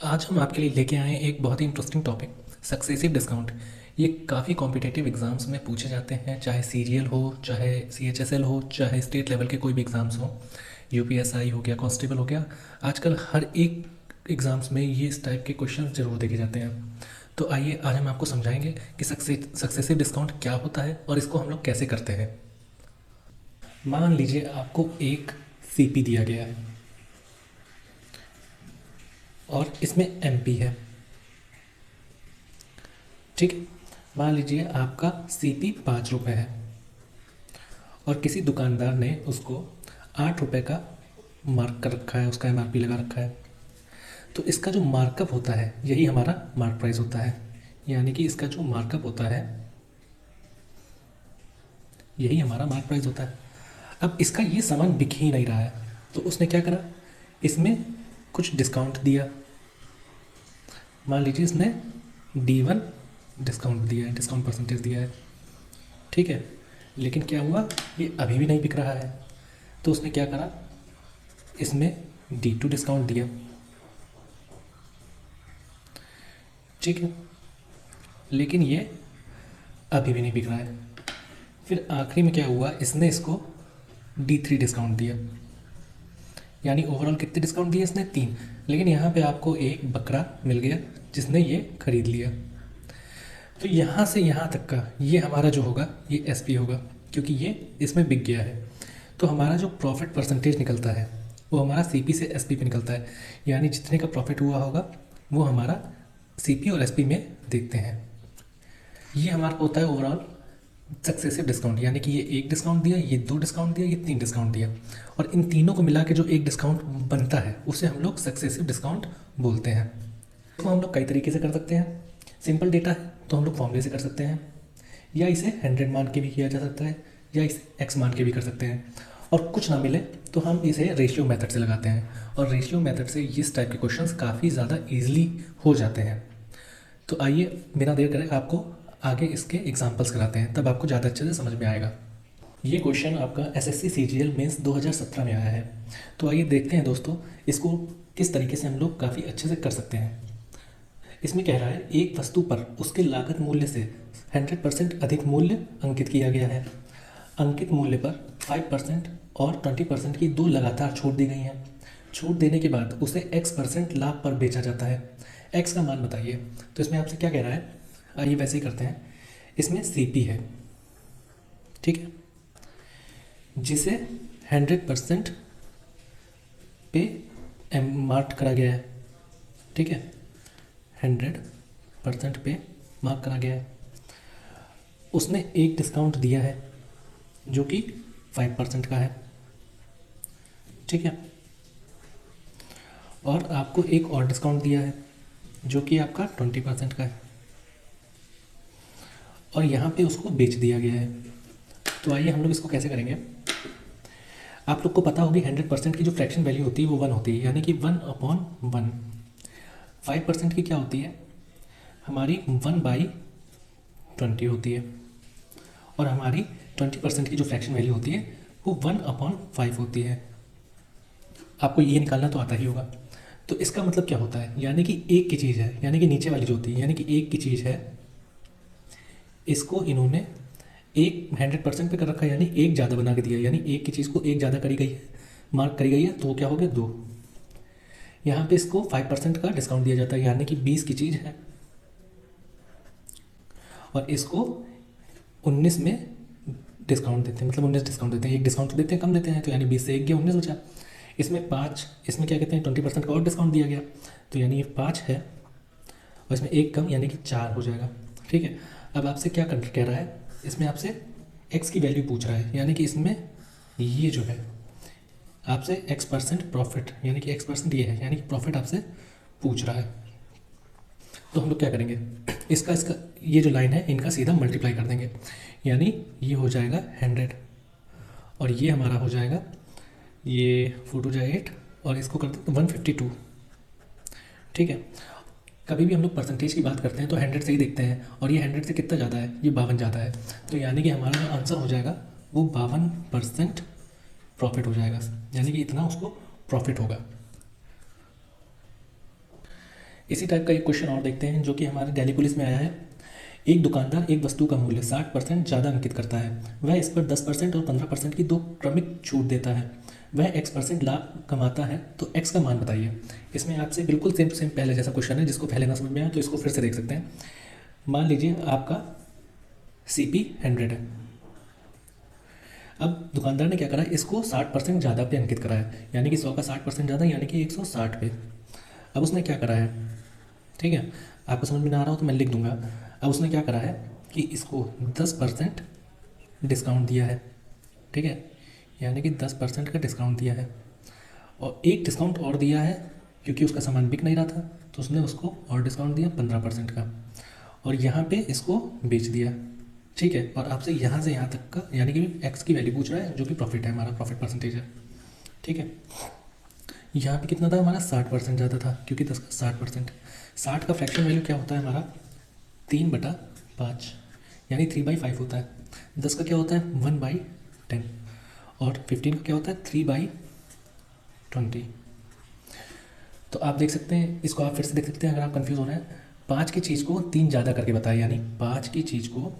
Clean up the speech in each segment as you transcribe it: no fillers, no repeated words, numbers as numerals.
आज हम आपके लिए लेके आए हैं एक बहुत ही इंटरेस्टिंग टॉपिक, सक्सेसिव डिस्काउंट। ये काफ़ी कॉम्पिटेटिव एग्ज़ाम्स में पूछे जाते हैं, चाहे सीरियल हो, चाहे CHSL हो, चाहे स्टेट लेवल के कोई भी एग्ज़ाम्स हो, UPSI हो गया, कांस्टेबल हो गया। आजकल हर एक एग्ज़ाम्स में ये इस टाइप के क्वेश्चन ज़रूर देखे जाते हैं। तो आइए आज हम आपको समझाएंगे कि सक्सेसिव डिस्काउंट क्या होता है और इसको हम लोग कैसे करते हैं। मान लीजिए आपको एक CP दिया गया है और इसमें MP है, ठीक है। मान लीजिए आपका CP 5 रुपये है और किसी दुकानदार ने उसको 8 रुपये का मार्क कर रखा है, उसका MRP लगा रखा है। तो इसका जो मार्कअप होता है यही हमारा मार्क प्राइस होता है, यानी कि इसका जो मार्कअप होता है यही हमारा मार्क प्राइस होता है। अब इसका ये सामान बिक ही नहीं रहा है, तो उसने क्या करा, इसमें कुछ डिस्काउंट दिया। मान लीजिए इसने D1 डिस्काउंट दिया है, डिस्काउंट परसेंटेज दिया है, ठीक है। लेकिन क्या हुआ, ये अभी भी नहीं बिक रहा है, तो उसने क्या करा, इसमें D2 डिस्काउंट दिया, ठीक है। लेकिन ये अभी भी नहीं बिक रहा है। फिर आखिरी में क्या हुआ, इसने इसको D3 डिस्काउंट दिया, यानी ओवरऑल कितने डिस्काउंट दिए इसने, 3। लेकिन यहाँ पे आपको एक बकरा मिल गया जिसने ये खरीद लिया। तो यहाँ से यहाँ तक का ये हमारा जो होगा ये SP होगा, क्योंकि ये इसमें बिक गया है। तो हमारा जो प्रॉफिट परसेंटेज निकलता है वो हमारा CP से SP पे निकलता है, यानी जितने का प्रॉफिट हुआ होगा वो हमारा CP और SP में देखते हैं। ये हमारा होता है ओवरऑल सक्सेसिव डिस्काउंट, यानी कि ये एक डिस्काउंट दिया, ये 2 डिस्काउंट दिया, ये 3 डिस्काउंट दिया, और इन तीनों को मिला के जो एक डिस्काउंट बनता है उसे हम लोग सक्सेसिव डिस्काउंट बोलते हैं। तो हम लोग कई तरीके से कर सकते हैं। सिंपल डेटा है तो हम लोग फॉर्मूले से कर सकते हैं, या इसे 100 मान के भी किया जा सकता है, या इसे X मान के भी कर सकते हैं। और कुछ ना मिले तो हम इसे रेशियो मेथड से लगाते हैं, और रेशियो मेथड से इस टाइप के क्वेश्चंस काफ़ी ज़्यादा ईजिली हो जाते हैं। तो आइए बिना देर करे आपको आगे इसके एग्जाम्पल्स कराते हैं, तब आपको ज़्यादा अच्छे से समझ में आएगा। ये क्वेश्चन आपका SSC CGL मेंस 2017 में आया है। तो आइए देखते हैं दोस्तों, इसको किस तरीके से हम लोग काफ़ी अच्छे से कर सकते हैं। इसमें कह रहा है एक वस्तु पर उसके लागत मूल्य से 100% अधिक मूल्य अंकित किया गया है। अंकित मूल्य पर 5% और 20% की 2 लगातार छूट दी गई हैं। छूट देने के बाद उसे X% लाभ पर बेचा जाता है। X का मान बताइए। तो इसमें आपसे क्या कह रहा है, आइए वैसे ही करते हैं। इसमें CP है, ठीक है, जिसे 100% पे मार्क करा गया है, ठीक है, 100% पे मार्क करा गया है। उसने एक डिस्काउंट दिया है जो कि 5% का है, ठीक है, और आपको एक और डिस्काउंट दिया है जो कि आपका 20% का है, और यहाँ पे उसको बेच दिया गया है। तो आइए हम लोग इसको कैसे करेंगे। आप लोग को पता होगी 100% की जो फ्रैक्शन वैल्यू होती है वो 1 होती है, यानी कि 1/1। 5% की क्या होती है हमारी, 1/20 होती है, और हमारी 20% की जो फ्रैक्शन वैल्यू होती है वो 1/5 होती है। आपको ये निकालना तो आता ही होगा। तो इसका मतलब क्या होता है, यानी कि एक की चीज़ है, यानी कि नीचे वाली जो होती है, यानी कि एक की चीज़ है, इसको इन्होंने एक 100% पे कर रखा है, यानी एक ज़्यादा बना के दिया, यानी एक की चीज़ को एक ज़्यादा करी गई है, मार्क करी गई है, तो क्या हो गया 2। यहाँ पे इसको 5% का डिस्काउंट दिया जाता है, यानी कि 20 की चीज़ है, और इसको 19 में डिस्काउंट देते हैं, मतलब 19 डिस्काउंट देते हैं, एक डिस्काउंट तो देते हैं, कम देते हैं, तो यानी 20 से 1 गया, 19 बचा। इसमें 5, इसमें क्या कहते हैं 20% का और डिस्काउंट दिया गया, तो यानी ये 5 है, और इसमें एक कम, यानी कि 4 हो जाएगा, ठीक है। अब आपसे क्या कह रहा है, इसमें आपसे X की वैल्यू पूछ रहा है, यानी कि इसमें ये जो है आपसे X% प्रॉफिट, यानी कि X% ये है, यानी कि प्रॉफिट आपसे पूछ रहा है। तो हम लोग क्या करेंगे, इसका ये जो लाइन है इनका सीधा मल्टीप्लाई कर देंगे, यानी ये हो जाएगा 100, और ये हमारा हो जाएगा, ये 4 2 जाए 8, और इसको कर देते 152, ठीक है। कभी भी हम लोग परसेंटेज की बात करते हैं तो 100 से ही देखते हैं, और ये 100 से कितना ज़्यादा है, ये 52 ज़्यादा है, तो यानी कि हमारा जो आंसर हो जाएगा वो 52% प्रॉफिट हो जाएगा, यानी कि इतना उसको प्रॉफिट होगा। इसी टाइप का एक क्वेश्चन और देखते हैं जो कि हमारे दिल्ली पुलिस में आया है। एक दुकानदार एक वस्तु का मूल्य 60% ज़्यादा अंकित करता है। वह इस पर 10% और 15% की दो क्रमिक छूट देता है। वह x% लाभ कमाता है, तो x का मान बताइए। इसमें आपसे बिल्कुल सेम सेम पहले जैसा क्वेश्चन है, जिसको पहले ना समझ में आया तो इसको फिर से देख सकते हैं। मान लीजिए आपका CP 100 है। अब दुकानदार ने क्या करा, इसको 60% ज़्यादा पे अंकित करा है, यानी कि 100 का 60% ज़्यादा यानी कि 160 पे। अब उसने क्या करा है, ठीक है, आपको समझ में ना आ रहा हो तो मैं लिख दूंगा। अब उसने क्या करा है कि इसको 10% डिस्काउंट दिया है, ठीक है, यानी कि 10% का डिस्काउंट दिया है, और एक डिस्काउंट और दिया है क्योंकि उसका सामान बिक नहीं रहा था, तो उसने उसको और डिस्काउंट दिया 15% का, और यहाँ पे इसको बेच दिया, ठीक है। और आपसे यहाँ से यहाँ तक का यानी कि एक्स की वैल्यू पूछ रहा है, जो कि प्रॉफिट है, हमारा प्रॉफिट परसेंटेज है, ठीक है। यहाँ पे कितना था हमारा, 60% ज़्यादा था क्योंकि 10 का 60%। 60 का फ्रैक्शन वैल्यू क्या होता है हमारा, 3/5, यानी 3/5 होता है। 10 का क्या होता है, 1/10, और 15 का क्या होता है, 3/20। तो आप देख सकते हैं, इसको आप फिर से देख सकते हैं अगर आप कंफ्यूज हो रहे हैं। 5 की चीज़ को 3 ज़्यादा करके बताया, यानी 5 की चीज़ को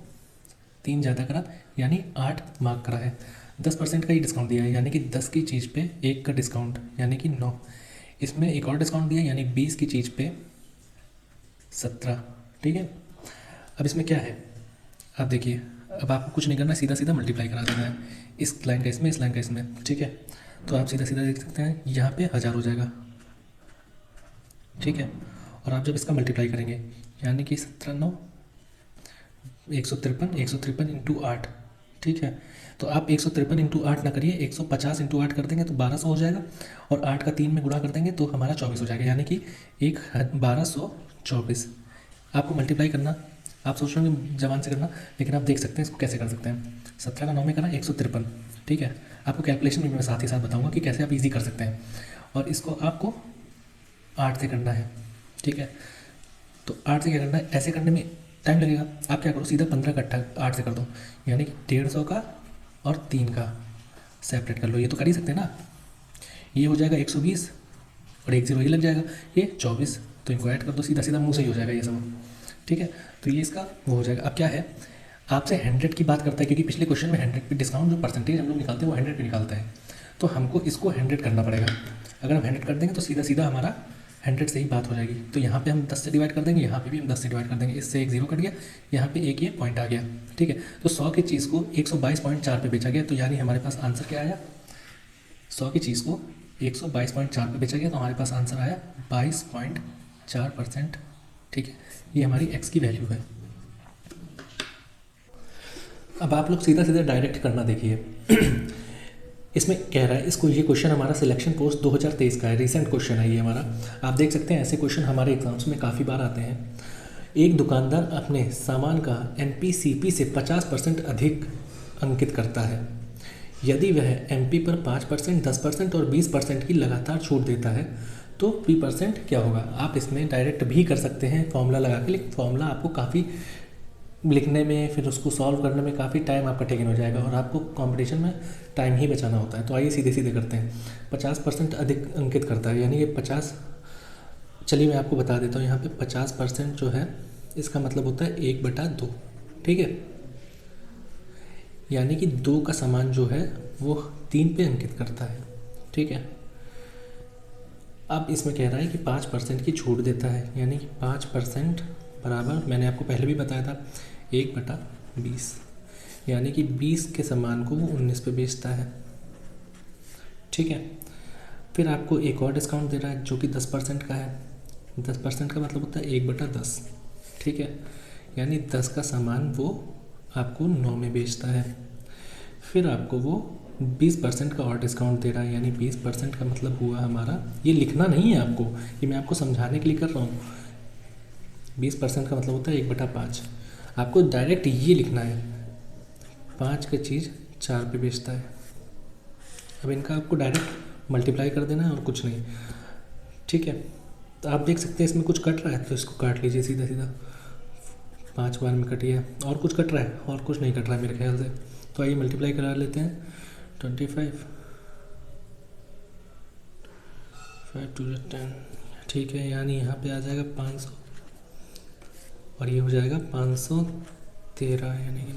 3 ज़्यादा करा यानी 8 मार्क करा है। 10% का ही डिस्काउंट दिया है, यानी कि 10 की चीज़ पे 1 का डिस्काउंट यानी कि 9। इसमें एक और डिस्काउंट दिया यानी 20 की चीज़ पे 17, ठीक है। अब इसमें क्या है, आप देखिए, अब आपको कुछ नहीं करना, सीधा सीधा मल्टीप्लाई करा देना है, इस लाइन का इसमें, इस लाइन का इसमें, ठीक है। तो आप सीधा सीधा देख सकते हैं, यहाँ पे 1000 हो जाएगा, ठीक है। और आप जब इसका मल्टीप्लाई करेंगे यानी कि 17 9 153, 153 इंटू 8, ठीक है। तो आप 153 इंटू 8 ना करिए, 150 इंटू 8 कर देंगे तो 1200 हो जाएगा, और 8 का 3 में गुणा कर देंगे तो हमारा 24 हो जाएगा, यानी कि 1224। आपको मल्टीप्लाई करना, आप सोच रहे होंगे जवान से करना, लेकिन आप देख सकते हैं इसको कैसे कर सकते हैं। 17 का 9 में करा 153, ठीक है। आपको कैलकुलेशन भी मैं साथ ही साथ बताऊंगा कि कैसे आप इजी कर सकते हैं, और इसको आपको 8 से करना है, ठीक है। तो 8 से क्या करना है, ऐसे करने में टाइम लगेगा, आप क्या करो, सीधा 15 का 8 से कर दो, यानी कि 150 का और 3 का सेपरेट कर लो। ये तो कर ही सकते हैं ना, ये हो जाएगा 120 और 1 0 ये लग जाएगा, ये 24, तो इनको ऐड कर दो, सीधा सीधा मुंह से ही हो जाएगा ये सब, ठीक है। तो ये इसका वो हो जाएगा। अब क्या है, आपसे 100 की बात करता है, क्योंकि पिछले क्वेश्चन में 100 पे डिस्काउंट जो परसेंटेज हम लोग निकालते हैं वो 100 पे निकालता है, तो हमको इसको 100 करना पड़ेगा। अगर हम 100 कर देंगे तो सीधा सीधा हमारा 100 से ही बात हो जाएगी। तो यहाँ पे हम 10 से डिवाइड कर देंगे, यहाँ पे भी हम 10 से डिवाइड कर देंगे, इससे एक 0 कट गया, यहाँ पे एक ये पॉइंट आ गया, ठीक है। तो 100 की चीज़ को 122.4 पे बेचा गया, तो यानी हमारे पास आंसर क्या आया, 100 की चीज़ को 122.4 पे बेचा गया, तो हमारे पास आंसर आया 22.4%, ठीक है। ये हमारी एक्स की वैल्यू है। अब आप लोग सीधा सीधा डायरेक्ट करना देखिए। इसमें कह रहा है, इसको ये क्वेश्चन हमारा सिलेक्शन पोस्ट 2023 का है, रिसेंट क्वेश्चन है ये हमारा। आप देख सकते हैं ऐसे क्वेश्चन हमारे एग्जाम्स में काफ़ी बार आते हैं। एक दुकानदार अपने सामान का MPCP से 50% अधिक अंकित करता है। यदि वह MP पर 5%, 10% और 20% की लगातार छूट देता है तो P% क्या होगा। आप इसमें डायरेक्ट भी कर सकते हैं फॉर्मूला लगा के, लेकिन फॉर्मूला आपको काफ़ी लिखने में, फिर उसको सॉल्व करने में काफ़ी टाइम आपका टेकन हो जाएगा, और आपको कंपटीशन में टाइम ही बचाना होता है। तो आइए सीधे सीधे करते हैं। 50% अधिक अंकित करता है, यानी ये 50, चलिए मैं आपको बता देता हूँ। यहाँ पे 50% जो है इसका मतलब होता है 1/2, ठीक है। यानी कि 2 का सामान जो है वो 3 पे अंकित करता है, ठीक है। अब इसमें कह रहा है कि 5% की छूट देता है, यानी कि 5% बराबर, मैंने आपको पहले भी बताया था, 1/20, यानी कि 20 के सामान को वो 19 पे बेचता है, ठीक है। फिर आपको एक और डिस्काउंट दे रहा है जो कि 10% का है। 10% का मतलब होता है 1/10, ठीक है, यानी 10 का सामान वो आपको 9 में बेचता है। फिर आपको वो 20% का और डिस्काउंट दे रहा है, यानी 20% का मतलब हुआ हमारा, ये लिखना नहीं है आपको, ये मैं आपको समझाने के लिए कर रहा हूँ। 20% का मतलब होता है 1/5, आपको डायरेक्ट ये लिखना है, 5 की चीज़ 4 पे बेचता है। अब इनका आपको डायरेक्ट मल्टीप्लाई कर देना है और कुछ नहीं, ठीक है। तो आप देख सकते हैं इसमें कुछ कट रहा है तो इसको काट लीजिए सीधा सीधा, 5 बार में कटी है, और कुछ कट रहा है और कुछ नहीं कट रहा है मेरे ख्याल से। तो आइए मल्टीप्लाई करा लेते हैं। 25, 5 2 10, ठीक है, यानी यहाँ पे आ जाएगा 500 और ये हो जाएगा 513 यानी कि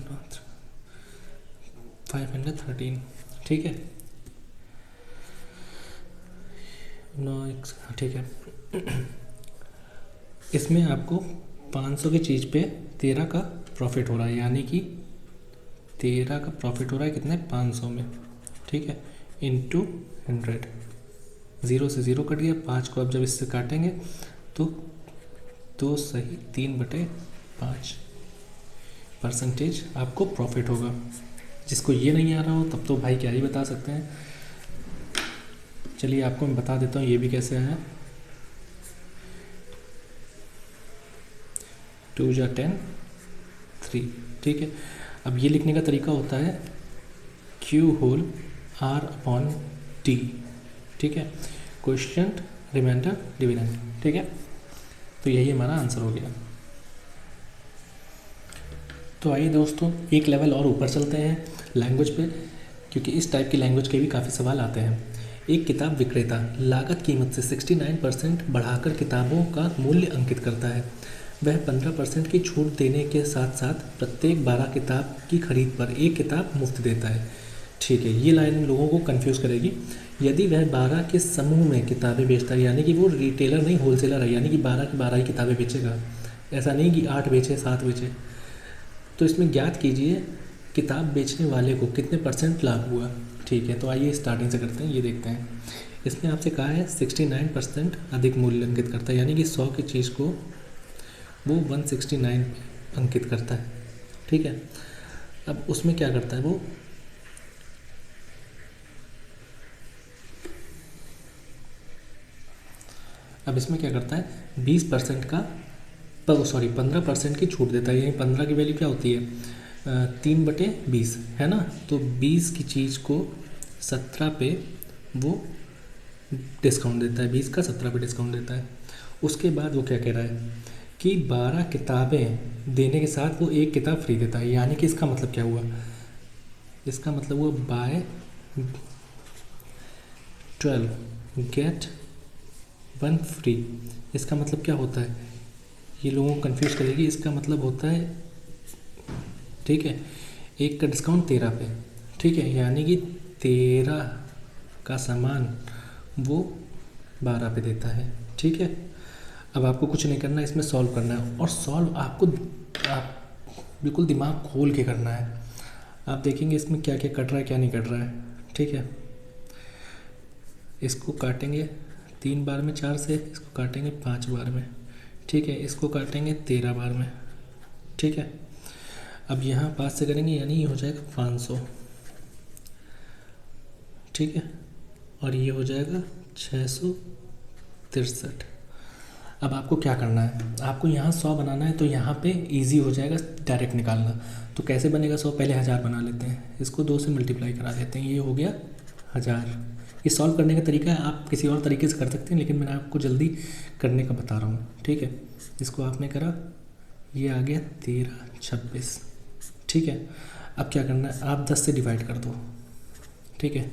513। ठीक है, ठीक है। इसमें आपको 500 की चीज़ पे 13 का प्रॉफिट हो रहा है, यानी कि 13 का प्रॉफिट हो रहा है कितने, 500 में। ठीक है, इंटू 100, 0 से 0 कट गया, 5 को अब जब इससे काटेंगे तो 2 सही 3/5% आपको प्रॉफिट होगा। जिसको ये नहीं आ रहा हो तब तो भाई क्या ही बता सकते हैं। चलिए आपको मैं बता देता हूँ ये भी कैसे आया। 2 जा 10 3। ठीक है, अब ये लिखने का तरीका होता है Q होल R/T। ठीक है, क्वेश्चन रिमाइंडर डिविडेंड। ठीक है, तो यही हमारा आंसर हो गया। तो आइए दोस्तों एक लेवल और ऊपर चलते हैं लैंग्वेज पे, क्योंकि इस टाइप की लैंग्वेज के भी काफ़ी सवाल आते हैं। एक किताब विक्रेता लागत कीमत से 69% बढ़ाकर किताबों का मूल्य अंकित करता है। वह 15% की छूट देने के साथ साथ प्रत्येक 12 किताब की खरीद पर एक किताब मुफ्त देता है। ठीक है, ये लाइन लोगों को कंफ्यूज करेगी। यदि वह 12 के समूह में किताबें बेचता है, यानी कि वो रिटेलर नहीं होलसेलर है, यानी कि 12 की 12 ही किताबें बेचेगा, ऐसा नहीं कि 8 बेचे 7 बेचे। तो इसमें ज्ञात कीजिए किताब बेचने वाले को कितने % लाभ हुआ। ठीक है, तो आइए स्टार्टिंग से करते हैं, ये देखते हैं। इसमें आपसे कहा है 69% अधिक मूल्य अंकित करता है, यानी कि 100 की चीज़ को वो 169 अंकित करता है। ठीक है, अब उसमें क्या करता है वो, अब इसमें क्या करता है 20% का 15% की छूट देता है। यानी 15 की वैल्यू क्या होती है 3/20 है ना। तो 20 की चीज़ को 17 पे वो डिस्काउंट देता है, 20 का 17 पे डिस्काउंट देता है। उसके बाद वो क्या कह रहा है कि 12 किताबें देने के साथ वो एक किताब फ्री देता है। यानी कि इसका मतलब क्या हुआ, इसका मतलब हुआ बाय 12 गेट 1 फ्री। इसका मतलब क्या होता है, ये लोगों को कंफ्यूज करेगी। इसका मतलब होता है, ठीक है, एक का डिस्काउंट 13 पे। ठीक है, यानी कि 13 का सामान वो 12 पे देता है। ठीक है, अब आपको कुछ नहीं करना है, इसमें सॉल्व करना है। और सॉल्व आपको आप बिल्कुल दिमाग खोल के करना है। आप देखेंगे इसमें क्या क्या कट रहा है क्या नहीं कट रहा है। ठीक है, इसको काटेंगे 3 बार में 4 से, इसको काटेंगे 5 बार में। ठीक है, इसको काटेंगे 13 बार में। ठीक है, अब यहाँ 5 से करेंगे यानी ये हो जाएगा 500। ठीक है, और ये हो जाएगा 663। अब आपको क्या करना है, आपको यहाँ 100 बनाना है, तो यहाँ पे इजी हो जाएगा डायरेक्ट निकालना। तो कैसे बनेगा 100, पहले 1000 बना लेते हैं, इसको 2 से मल्टीप्लाई करा देते हैं, ये हो गया 1000। ये सॉल्व करने का तरीका है, आप किसी और तरीके से कर सकते हैं, लेकिन मैं आपको जल्दी करने का बता रहा हूँ। ठीक है, इसको आपने करा, ये आ गया 1326। ठीक है, अब क्या करना है, आप 10 से डिवाइड कर दो। ठीक है,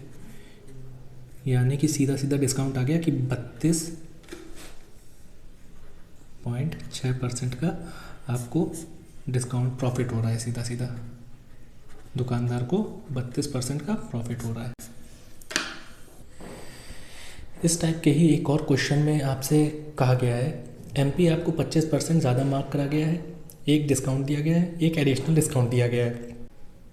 यानी कि सीधा सीधा डिस्काउंट आ गया कि 32.6% का आपको डिस्काउंट प्रॉफिट हो रहा है। सीधा सीधा दुकानदार को 32% का प्रॉफिट हो रहा है। इस टाइप के ही एक और क्वेश्चन में आपसे कहा गया है एमपी आपको 25% ज़्यादा मार्क करा गया है, एक डिस्काउंट दिया गया है, एक एडिशनल डिस्काउंट दिया गया है।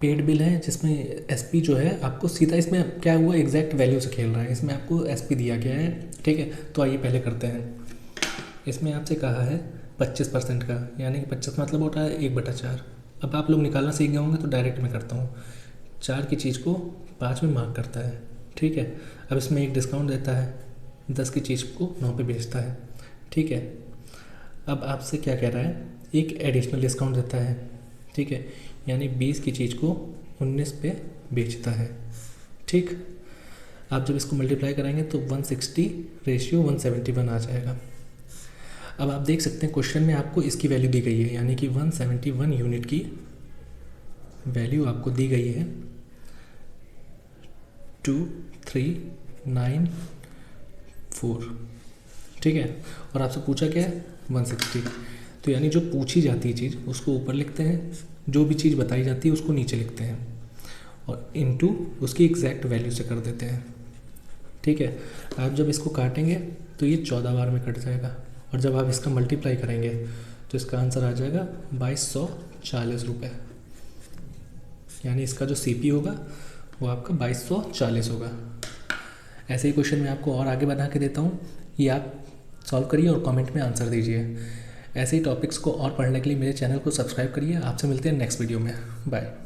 पेड बिल है जिसमें एसपी जो है आपको सीधा, इसमें क्या हुआ एग्जैक्ट वैल्यू से खेल रहा है, इसमें आपको एसपी दिया गया है। ठीक है, तो आइए पहले करते हैं। इसमें आपसे कहा है 25% का, यानी कि 25 मतलब होता है 1/4। अब आप लोग निकालना सीख गए होंगे तो डायरेक्ट मैं करता हूँ। 4 की चीज़ को 5 में मार्क करता है। ठीक है, अब इसमें एक डिस्काउंट देता है, 10 की चीज़ को 9 पे बेचता है। ठीक है, अब आपसे क्या कह रहा है, एक एडिशनल डिस्काउंट देता है। ठीक है, यानी 20 की चीज़ को 19 पे बेचता है। ठीक, आप जब इसको मल्टीप्लाई कराएंगे तो 160 रेशियो 171 आ जाएगा। अब आप देख सकते हैं क्वेश्चन में आपको इसकी वैल्यू दी गई है, यानी कि 171 यूनिट की वैल्यू आपको दी गई है 2394। ठीक है। और आपसे पूछा क्या है 160, तो यानी जो पूछी जाती है चीज़ उसको ऊपर लिखते हैं, जो भी चीज़ बताई जाती है उसको नीचे लिखते हैं और इनटू उसकी एग्जैक्ट वैल्यू से कर देते हैं। ठीक है। आप जब इसको काटेंगे तो ये 14 बार में कट जाएगा और जब आप इसका मल्टीप्लाई करेंगे तो इसका आंसर आ जाएगा 2240 रुपये। यानी इसका जो CP होगा वो आपका 2240 होगा। ऐसे ही क्वेश्चन मैं आपको और आगे बना के देता हूँ, ये आप सॉल्व करिए और कमेंट में आंसर दीजिए। ऐसे ही टॉपिक्स को और पढ़ने के लिए मेरे चैनल को सब्सक्राइब करिए। आपसे मिलते हैं नेक्स्ट वीडियो में। बाय।